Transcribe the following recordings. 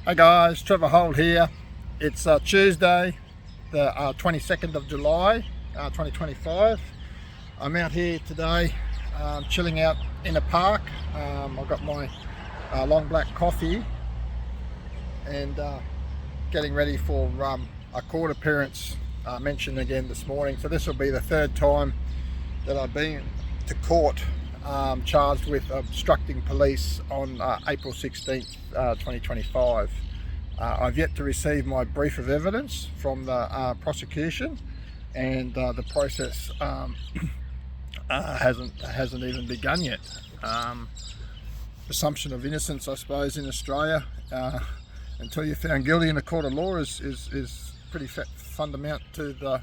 Hey guys, Trevor Holt here. It's Tuesday, the 22nd of July, 2025. I'm out here today, chilling out in a park. I've got my long black coffee and getting ready for a court appearance mentioned again this morning. So this will be the third time that I've been to court, charged with obstructing police on April 16th, 2025. I've yet to receive my brief of evidence from the prosecution, and the process hasn't even begun yet. Presumption of innocence, I suppose, in Australia, until you're found guilty in a court of law, is pretty fundamental to the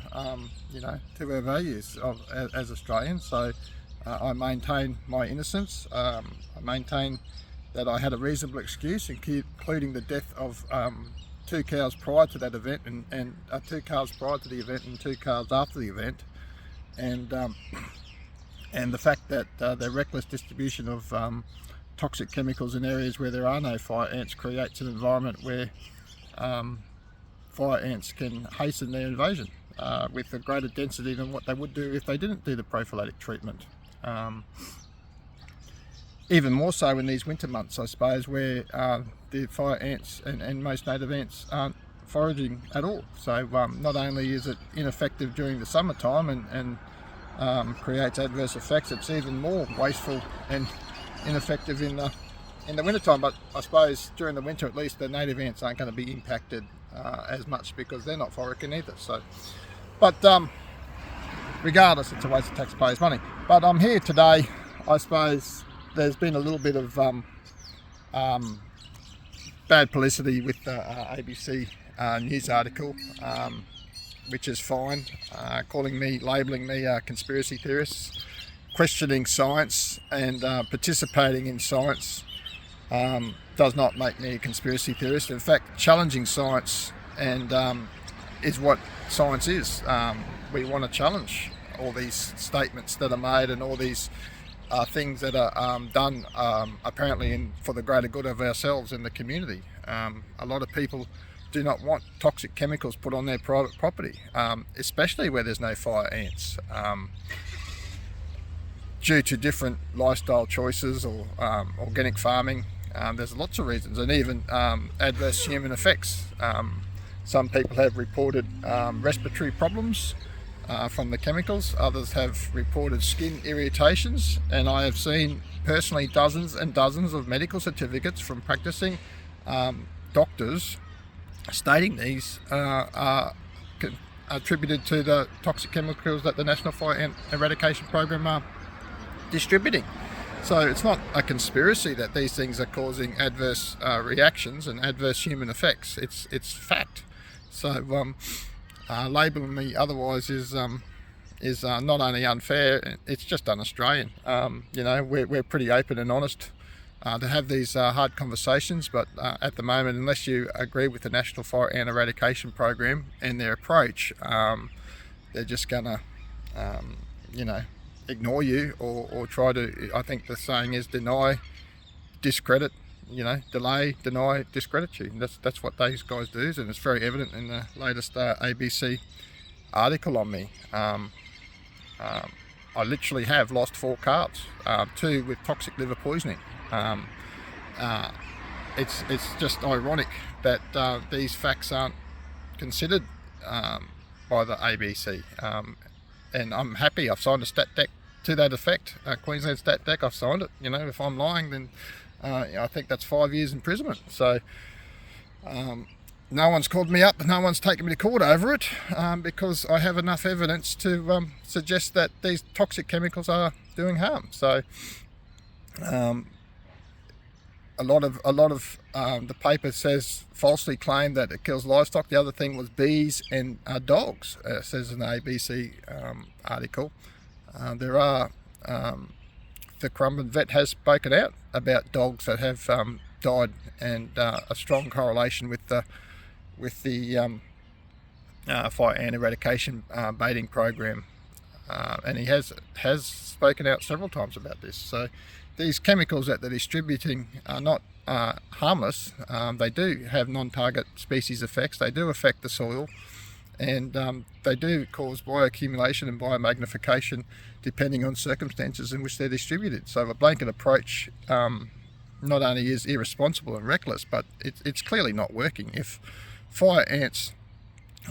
to our values as Australians. So I maintain my innocence. I maintain that I had a reasonable excuse, including the death of 2 cows prior to that event, and 2 cows prior to the event and 2 cows after the event, and the fact that the reckless distribution of toxic chemicals in areas where there are no fire ants creates an environment where fire ants can hasten their invasion with a greater density than what they would do if they didn't do the prophylactic treatment. Even more so in these winter months, I suppose, where the fire ants and most native ants aren't foraging at all. So not only is it ineffective during the summertime and creates adverse effects, it's even more wasteful and ineffective in the wintertime. But I suppose during the winter, at least, the native ants aren't going to be impacted as much because they're not foraging either. So, but regardless, it's a waste of taxpayers' money. But I'm here today, I suppose. There's been a little bit of bad publicity with the ABC news article, which is fine, labelling me a conspiracy theorist. Questioning science and participating in science does not make me a conspiracy theorist. In fact, challenging science is what science is. We want to challenge all these statements that are made and all these things that are done apparently for the greater good of ourselves and the community. A lot of people do not want toxic chemicals put on their private property, especially where there's no fire ants, due to different lifestyle choices or organic farming. There's lots of reasons, and even adverse human effects. Some people have reported respiratory problems from the chemicals. Others have reported skin irritations, and I have seen personally dozens and dozens of medical certificates from practicing doctors stating these are attributed to the toxic chemicals that the National Fire Ant Eradication Program are distributing. So it's not a conspiracy that these things are causing adverse reactions and adverse human effects. It's fact. So labelling me otherwise is not only unfair, it's just un-Australian. We're pretty open and honest to have these hard conversations, but at the moment, unless you agree with the National Fire Ant Eradication Program and their approach, they're just gonna ignore you or try to, I think the saying is, deny, discredit, delay, deny, discredit you. That's what these guys do, and it's very evident in the latest ABC article on me. I literally have lost 4 calves, 2 with toxic liver poisoning. It's just ironic that these facts aren't considered by the ABC, and I'm happy I've signed a stat dec to that effect. Queensland stat dec, I've signed it. If I'm lying, then I think that's 5 years imprisonment. So no one's called me up, no one's taken me to court over it, because I have enough evidence to suggest that these toxic chemicals are doing harm. So a lot of the paper says, falsely claimed that it kills livestock. The other thing was bees and dogs, says in the ABC article. There are the Currumbin vet has spoken out about dogs that have died, and a strong correlation with the fire ant eradication baiting program, and he has spoken out several times about this. So these chemicals that they're distributing are not harmless. They do have non-target species effects. They do affect the soil, and they do cause bioaccumulation and biomagnification depending on circumstances in which they're distributed. So a blanket approach not only is irresponsible and reckless, but it's clearly not working. If fire ants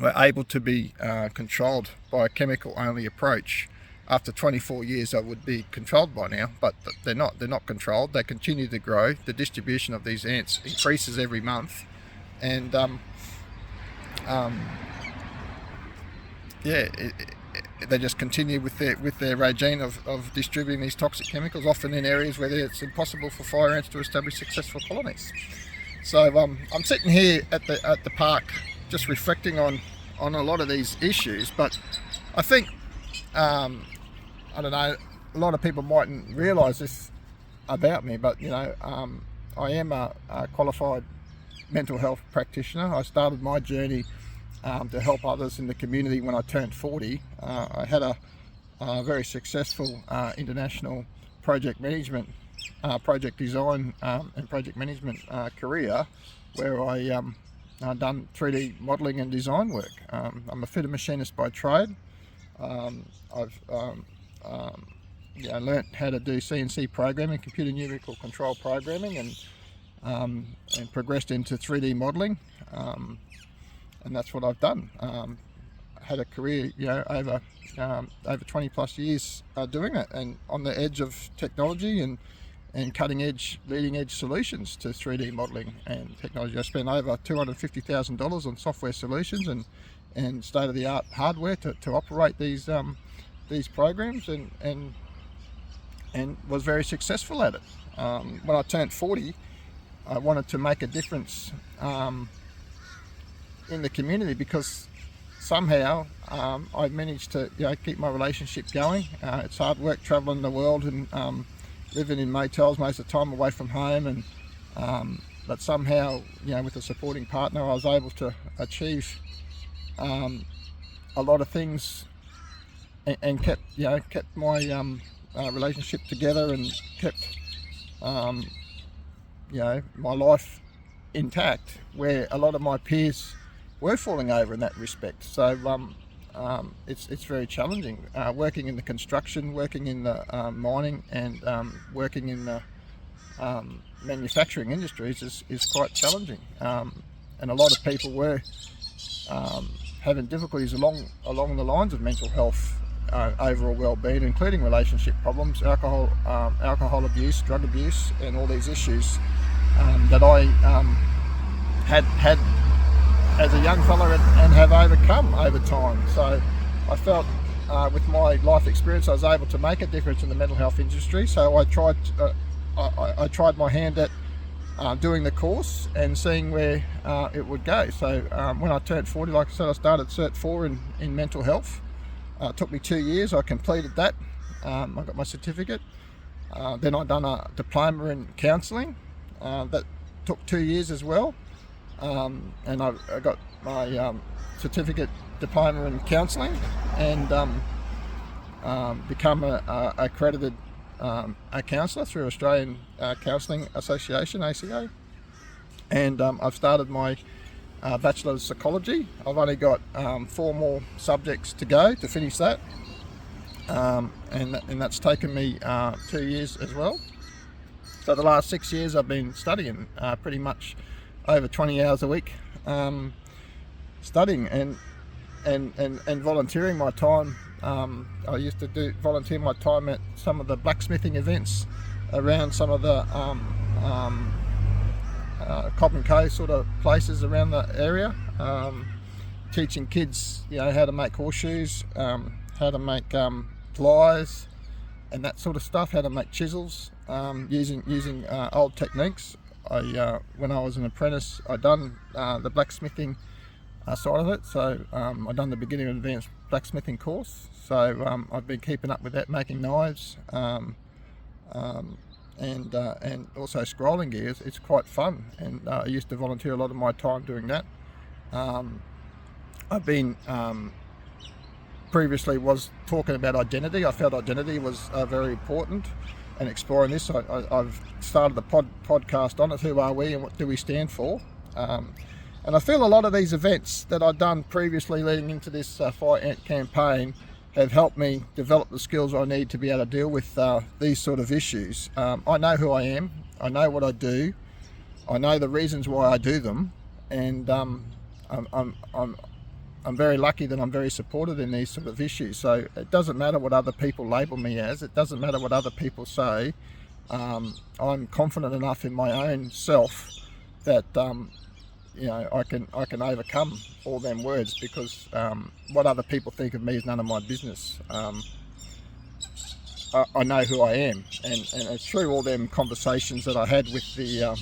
were able to be controlled by a chemical-only approach, after 24 years they would be controlled by now, but they're not. They're not controlled. They continue to grow. The distribution of these ants increases every month, and they just continue with their regime of distributing these toxic chemicals, often in areas where it's impossible for fire ants to establish successful colonies. So I'm sitting here at the park, just reflecting on a lot of these issues. But I think I don't know, a lot of people mightn't realise this about me, but I am a qualified mental health practitioner. I started my journey to help others in the community when I turned 40. I had a very successful international project management, project design and project management career, where I done 3D modelling and design work. I'm a fitter machinist by trade. I've learnt how to do CNC programming, computer numerical control programming, and progressed into 3D modelling. And that's what I've done. Had a career, over 20 plus years doing it, and on the edge of technology and cutting edge, leading edge solutions to 3D modelling and technology. I spent over $250,000 on software solutions and state of the art hardware to operate these programs, and was very successful at it. When I turned 40, I wanted to make a difference in the community, because somehow I managed to keep my relationship going. It's hard work travelling the world and living in motels most of the time away from home, and but somehow with a supporting partner I was able to achieve a lot of things, and kept my relationship together, and kept my life intact, where a lot of my peers were falling over in that respect. So it's very challenging. Working in the construction, working in the mining, and working in the manufacturing industries is quite challenging. And a lot of people were having difficulties along the lines of mental health, overall well-being, including relationship problems, alcohol abuse, drug abuse, and all these issues that I had as a young fella and have overcome over time. So I felt with my life experience I was able to make a difference in the mental health industry. So I tried my hand at doing the course and seeing where it would go. So when I turned 40, like I said, I started Cert 4 in mental health. It took me 2 years. I completed that. I got my certificate. Then I done a diploma in counselling. That took 2 years as well. And I got my certificate diploma in counselling, and become a accredited a counsellor through Australian Counselling Association, ACA. And I've started my Bachelor of Psychology. I've only got 4 more subjects to go to finish that, and that's taken me 2 years as well. So the last 6 years I've been studying, pretty much over 20 hours a week, studying and volunteering my time. I used to volunteer my time at some of the blacksmithing events around some of the Cobb & Co sort of places around the area, teaching kids how to make horseshoes, how to make pliers and that sort of stuff, how to make chisels, using old techniques. When I was an apprentice, I done the blacksmithing side of it, so I done the beginning and advanced blacksmithing course. So I've been keeping up with that, making knives, and also scrolling gears. It's quite fun, and I used to volunteer a lot of my time doing that. I've been previously was talking about identity. I felt identity was very important, and exploring this. I've started the podcast on it. Who are we and what do we stand for? And I feel a lot of these events that I've done previously leading into this Fight Ant campaign have helped me develop the skills I need to be able to deal with these sort of issues. I know who I am, I know what I do, I know the reasons why I do them, and I'm very lucky that I'm very supported in these sort of issues. So it doesn't matter what other people label me as, it doesn't matter what other people say. I'm confident enough in my own self that I can overcome all them words, because what other people think of me is none of my business. I know who I am, and it's through all them conversations that I had with the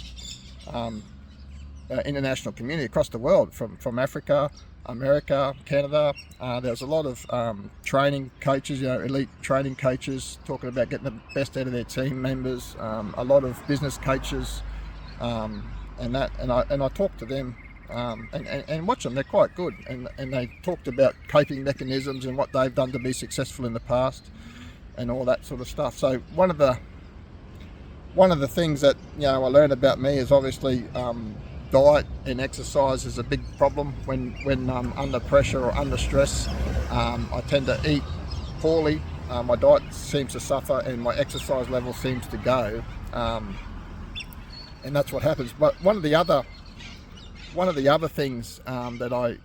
international community across the world, from Africa, America, Canada. There was a lot of training coaches, elite training coaches, talking about getting the best out of their team members. A lot of business coaches. And I talked to them and watch them. They're quite good, and they talked about coping mechanisms and what they've done to be successful in the past, and all that sort of stuff. So one of the things that I learned about me is obviously diet and exercise is a big problem when I'm under pressure or under stress. I tend to eat poorly. My diet seems to suffer, and my exercise level seems to go. And that's what happens. But one of the other things that I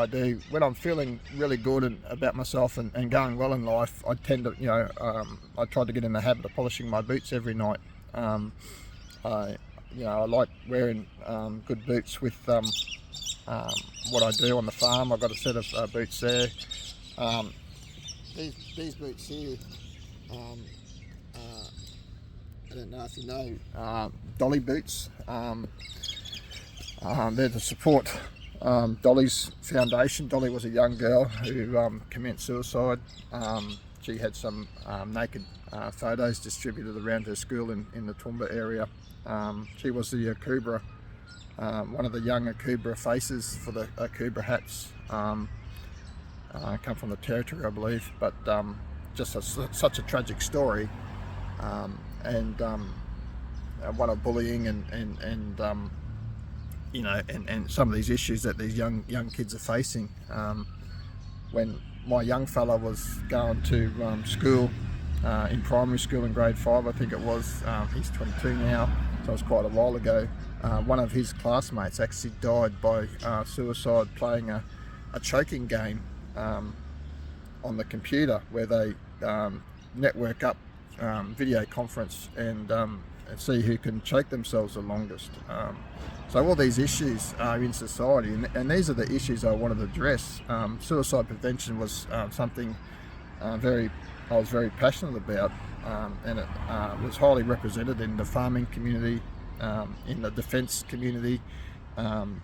do when I'm feeling really good about myself and going well in life, I tend to I try to get in the habit of polishing my boots every night. I like wearing good boots with what I do on the farm. I've got a set of boots there. These boots here. I don't know if you know Dolly boots. They're to support Dolly's foundation. Dolly was a young girl who committed suicide. She had some naked photos distributed around her school in the Toowoomba area. She was the Akubra, one of the young Akubra faces for the Akubra hats. Come from the Territory, I believe, but just such a tragic story. And one of bullying and some of these issues that these young kids are facing. When my young fella was going to school in primary school in grade 5, I think it was, he's 22 now, so it was quite a while ago. One of his classmates actually died by suicide playing a choking game on the computer, where they network up video conference and see who can choke themselves the longest. So all these issues are in society, and these are the issues I wanted to address. Suicide prevention was something I was very passionate about, and it was highly represented in the farming community, in the defence community, and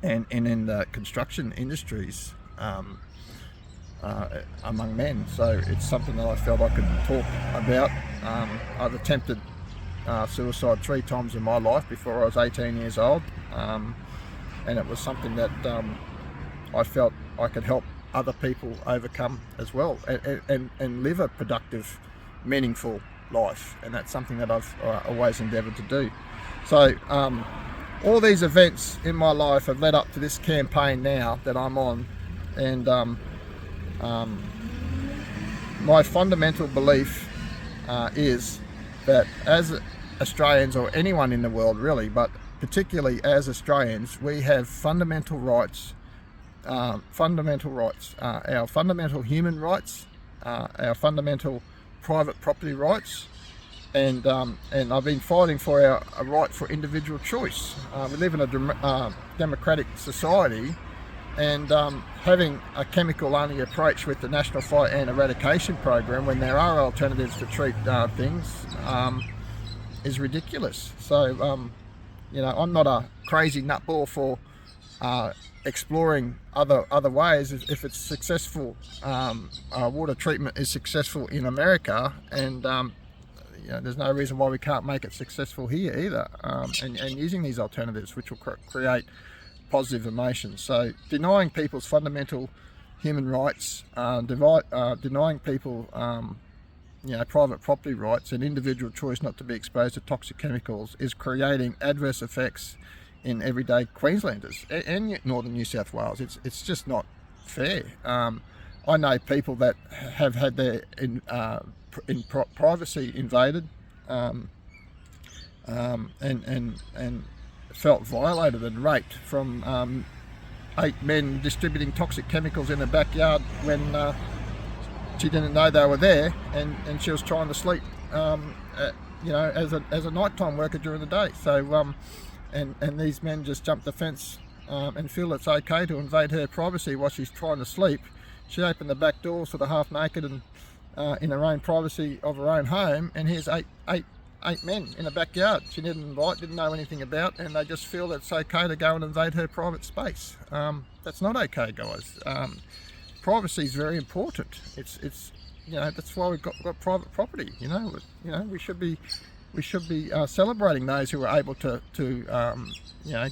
in the construction industries. Among men. So it's something that I felt I could talk about. I've attempted suicide 3 times in my life before I was 18 years old, and it was something that I felt I could help other people overcome as well, and live a productive, meaningful life, and that's something that I've always endeavoured to do. So all these events in my life have led up to this campaign now that I'm on, and my fundamental belief is that as Australians, or anyone in the world really, but particularly as Australians, we have fundamental rights, our fundamental human rights, our fundamental private property rights, and I've been fighting for a right for individual choice. We live in a democratic society, and having a chemical-only approach with the National Fight Ant Eradication Program, when there are alternatives to treat things, is ridiculous. So, I'm not a crazy nutball for exploring other ways. If it's successful, water treatment is successful in America, and there's no reason why we can't make it successful here either. And using these alternatives, which will create positive emotions. So denying people's fundamental human rights, denying people private property rights and individual choice not to be exposed to toxic chemicals is creating adverse effects in everyday Queenslanders and northern New South Wales. It's just not fair. I know people that have had their privacy invaded and felt violated and raped from 8 men distributing toxic chemicals in her backyard when she didn't know they were there, and she was trying to sleep, as a nighttime worker during the day. So, and these men just jumped the fence and feel it's okay to invade her privacy while she's trying to sleep. She opened the back door, sort of half naked and in her own privacy of her own home, and here's eight men in the backyard she didn't invite, didn't know anything about, and they just feel that it's okay to go and invade her private space. That's not okay, guys. Privacy is very important. It's that's why we've got private property. We should be celebrating those who are able to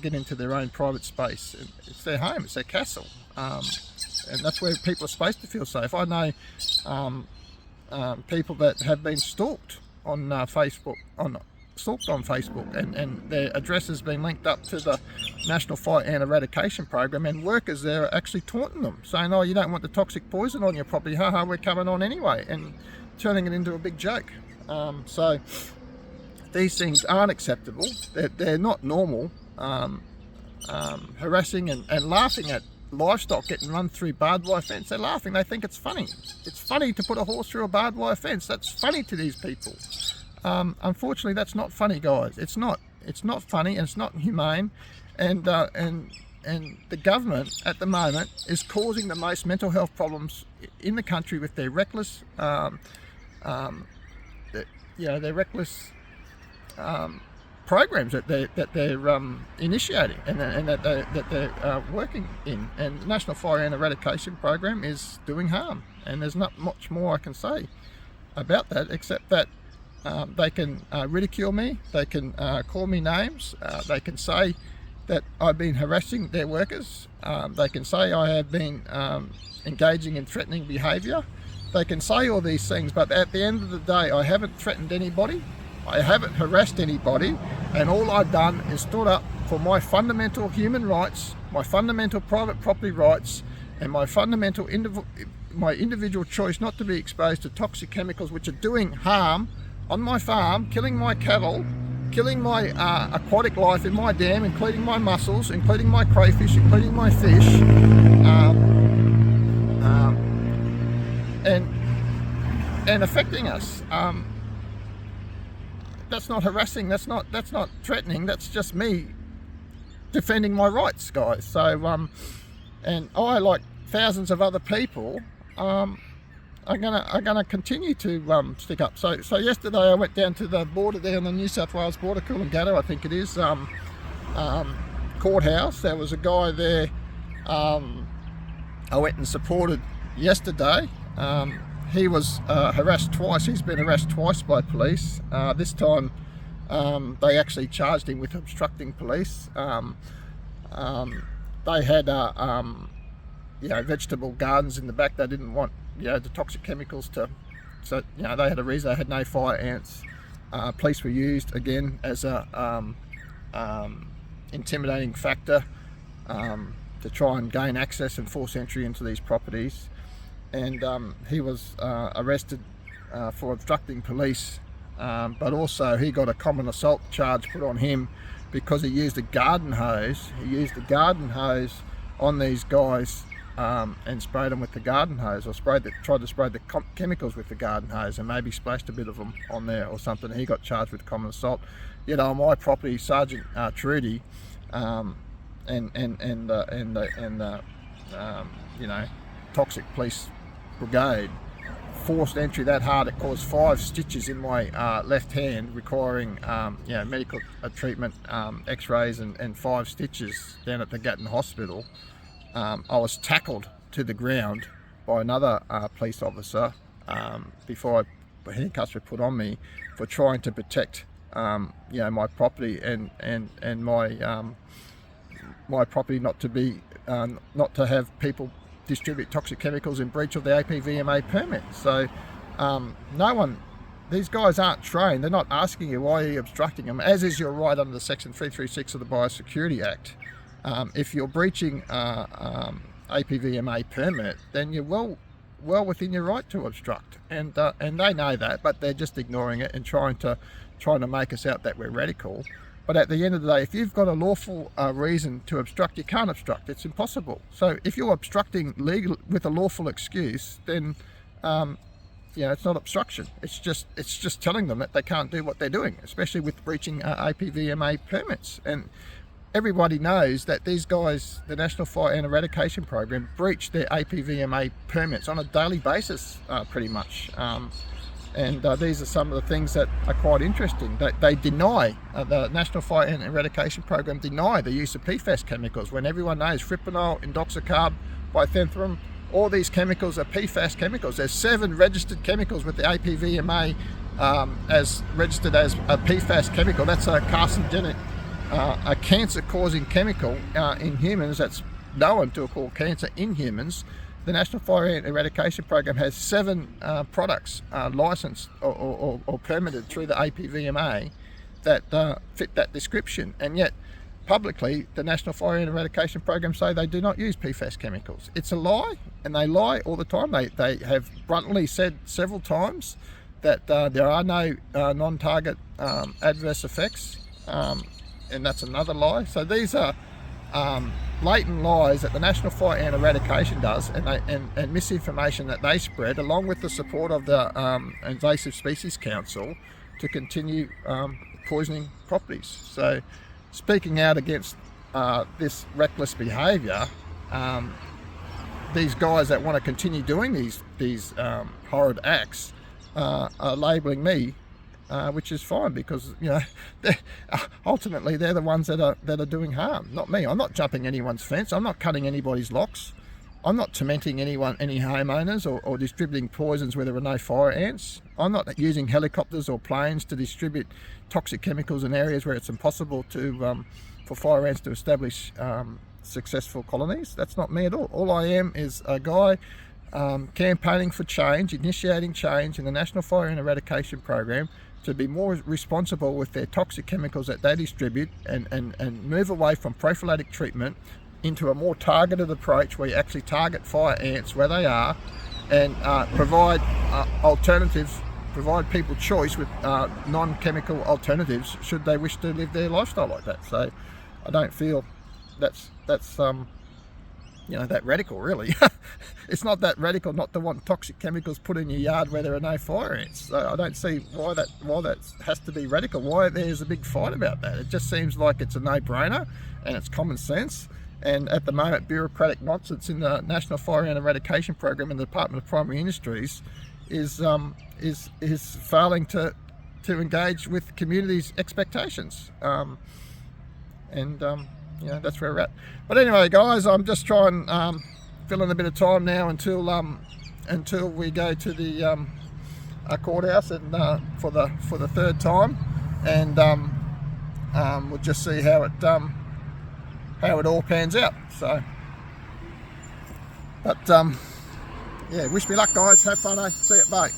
get into their own private space. It's their home, it's their castle, and that's where people are supposed to feel safe. I know people that have been stalked on Facebook, and their address has been linked up to the National Fire Ant Eradication Program, and workers there are actually taunting them, saying, "Oh, you don't want the toxic poison on your property, haha, we're coming on anyway," and turning it into a big joke. So these things aren't acceptable. They're not normal. Harassing and laughing at livestock getting run through barbed wire fence. They're laughing. They think it's funny. It's funny to put a horse through a barbed wire fence. That's funny to these people. Unfortunately, that's not funny, guys. It's not funny, and it's not humane. And the government at the moment is causing the most mental health problems in the country with their reckless, programs that they're initiating and that they're working in. And the National Fire Ant Eradication Program is doing harm, and there's not much more I can say about that, except that they can ridicule me, they can call me names, they can say that I've been harassing their workers, they can say I have been engaging in threatening behaviour. They can say all these things, but at the end of the day, I haven't threatened anybody, I haven't harassed anybody, and all I've done is stood up for my fundamental human rights, my fundamental private property rights, and my fundamental individual choice not to be exposed to toxic chemicals which are doing harm on my farm, killing my cattle, killing my aquatic life in my dam, including my mussels, including my crayfish, including my fish, and affecting us. That's not harassing, that's not threatening, that's just me defending my rights, guys. So and I, like thousands of other people, are gonna continue to stick up. So yesterday I went down to the border there on the New South Wales border, Coolangatta I think it is, courthouse. There was a guy there I went and supported yesterday. He was harassed twice. He's been harassed twice by police. This time they actually charged him with obstructing police. They had vegetable gardens in the back. They didn't want the toxic chemicals to, so they had a reason. They had no fire ants. Police were used again as a intimidating factor to try and gain access and force entry into these properties. And he was arrested for obstructing police, but also he got a common assault charge put on him because he used a garden hose. He used a garden hose on these guys and sprayed them with the garden hose, or tried to spray the chemicals with the garden hose, and maybe splashed a bit of them on there or something. He got charged with common assault. Yet on my property, Sergeant Trudy toxic police brigade forced entry that hard it caused 5 stitches in my left hand, requiring medical treatment, x-rays and 5 stitches down at the Gatton Hospital. I was tackled to the ground by another police officer before handcuffs were put on me for trying to protect my property and my property not to have people distribute toxic chemicals in breach of the APVMA permit. So no one, these guys aren't trained. They're not asking you why you're obstructing them, as is your right under the Section 336 of the Biosecurity Act. If you're breaching APVMA permit, then you're well within your right to obstruct, and they know that, but they're just ignoring it and trying to make us out that we're radical. But at the end of the day, if you've got a lawful reason to obstruct, you can't obstruct. It's impossible. So if you're obstructing legal with a lawful excuse, then it's not obstruction. It's just telling them that they can't do what they're doing, especially with breaching APVMA permits. And everybody knows that these guys, the National Fire Ant Eradication Program, breach their APVMA permits on a daily basis, pretty much. And these are some of the things that are quite interesting. They deny, the National Fire Ant Eradication Program deny the use of PFAS chemicals, when everyone knows fipronil, indoxacarb, bifenthrin, all these chemicals are PFAS chemicals. There's 7 registered chemicals with the APVMA as registered as a PFAS chemical. That's a carcinogenic, a cancer-causing chemical in humans that's known to cause cancer in humans. The National Fire Ant Eradication Program has 7 products licensed or permitted through the APVMA that fit that description, and yet publicly the National Fire Ant Eradication Program say they do not use PFAS chemicals. It's a lie, and they lie all the time. They have bluntly said several times that there are no non-target adverse effects, and that's another lie. So these are blatant lies that the National Fire Ant Eradication does, and misinformation that they spread, along with the support of the Invasive Species Council, to continue poisoning properties. So speaking out against this reckless behaviour, these guys that want to continue doing these horrid acts are labelling me, which is fine, because ultimately they're the ones that are doing harm, not me. I'm not jumping anyone's fence. I'm not cutting anybody's locks. I'm not tormenting any homeowners or distributing poisons where there are no fire ants. I'm not using helicopters or planes to distribute toxic chemicals in areas where it's impossible for fire ants to establish successful colonies. That's not me at all. All I am is a guy campaigning for change, initiating change in the National Fire Ant Eradication Program to be more responsible with their toxic chemicals that they distribute, and move away from prophylactic treatment into a more targeted approach where you actually target fire ants where they are, and provide alternatives, provide people choice with non-chemical alternatives should they wish to live their lifestyle like that. So I don't feel that's that radical, really. It's not that radical not to want toxic chemicals put in your yard where there are no fire ants. So I don't see why that has to be radical, why there's a big fight about that. It just seems like it's a no-brainer, and it's common sense. And at the moment, bureaucratic nonsense in the National Fire Ant Eradication Program in the Department of Primary Industries is failing to engage with communities' expectations. That's where we're at. But anyway, guys, I'm just trying fill in a bit of time now until we go to the courthouse and for the third time, and we'll just see how it all pans out. So, but wish me luck, guys. Have fun, eh? See you, bye.